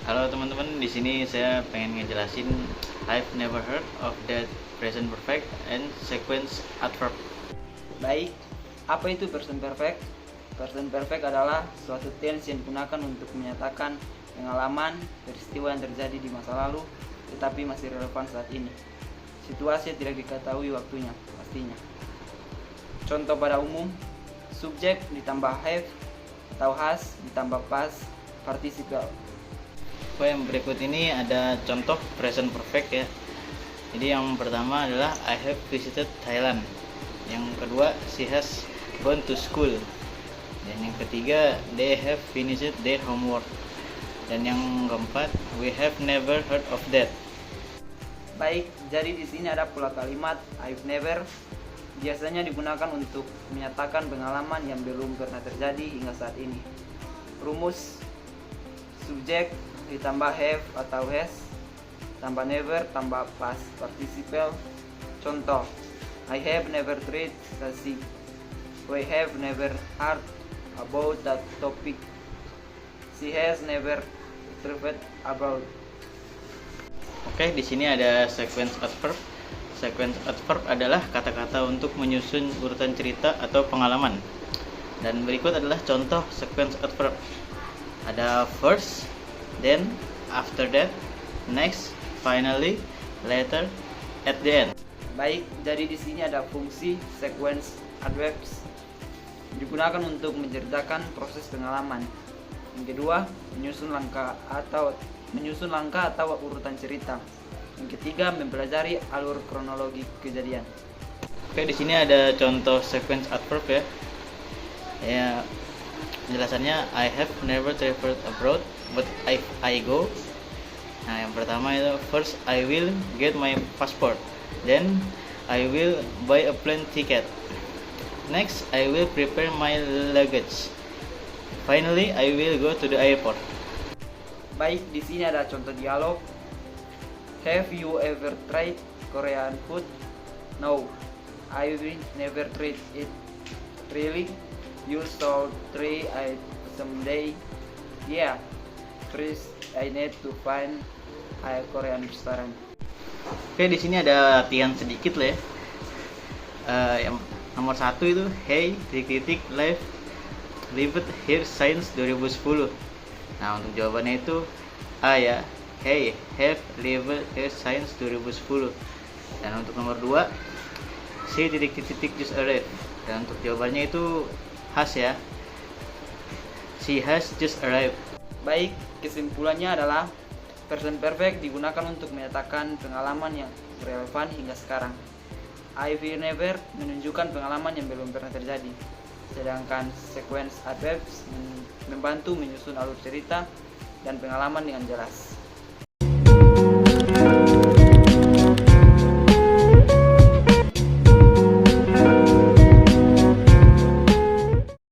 Halo teman-teman, di sini saya pengen ngejelasin I've never heard of that present perfect and sequence adverb. Baik, apa itu present perfect? Present perfect adalah suatu tense yang digunakan untuk menyatakan pengalaman, peristiwa yang terjadi di masa lalu tetapi masih relevan saat ini. Situasi yang tidak diketahui waktunya, pastinya. Contoh pada umum, subjek ditambah have atau has ditambah past participle. Yang berikut ini ada contoh present perfect ya. Jadi yang pertama adalah I have visited Thailand. Yang kedua, she has gone to school. Dan yang ketiga, they have finished their homework. Dan yang keempat, we have never heard of that. Baik, jadi di sini ada pula kalimat I've never, biasanya digunakan untuk menyatakan pengalaman yang belum pernah terjadi hingga saat ini. Rumus: subjek ditambah have atau has tambah never tambah past participle. Contoh, I have never tried the sea. We have never heard about that topic. She has never traveled abroad. Oke, di sini ada sequence adverb. Sequence adverb adalah kata-kata untuk menyusun urutan cerita atau pengalaman. Dan berikut adalah contoh sequence adverb. Ada first, then, after that, next, finally, later, at the end. Baik, jadi di sini ada fungsi sequence adverbs digunakan untuk menceritakan proses pengalaman. Yang kedua, menyusun langkah atau urutan cerita. Yang ketiga, mempelajari alur kronologi kejadian. Oke, di sini ada contoh sequence adverb ya. Ya, penjelasannya I have never traveled abroad, but if I go. Nah, yang pertama itu first I will get my passport, then I will buy a plane ticket. Next, I will prepare my luggage. Finally, I will go to the airport. Baik, di sini ada contoh dialog. Have you ever tried Korean food? No, I will never tried it. Really? You should try it someday. Yeah. First, I need to find a Korean restaurant. Oke, di sini ada latihan sedikit lah ya. Yang nomor 1 itu hey live here science 2010. Nah, untuk jawabannya itu A ya, hey have lived here science 2010. Dan untuk nomor 2 C just arrived. Dan untuk jawabannya itu has ya, she has just arrived. Baik, kesimpulannya adalah present perfect digunakan untuk menyatakan pengalaman yang relevan hingga sekarang. I've never menunjukkan pengalaman yang belum pernah terjadi. Sedangkan sequence adverbs membantu menyusun alur cerita dan pengalaman dengan jelas.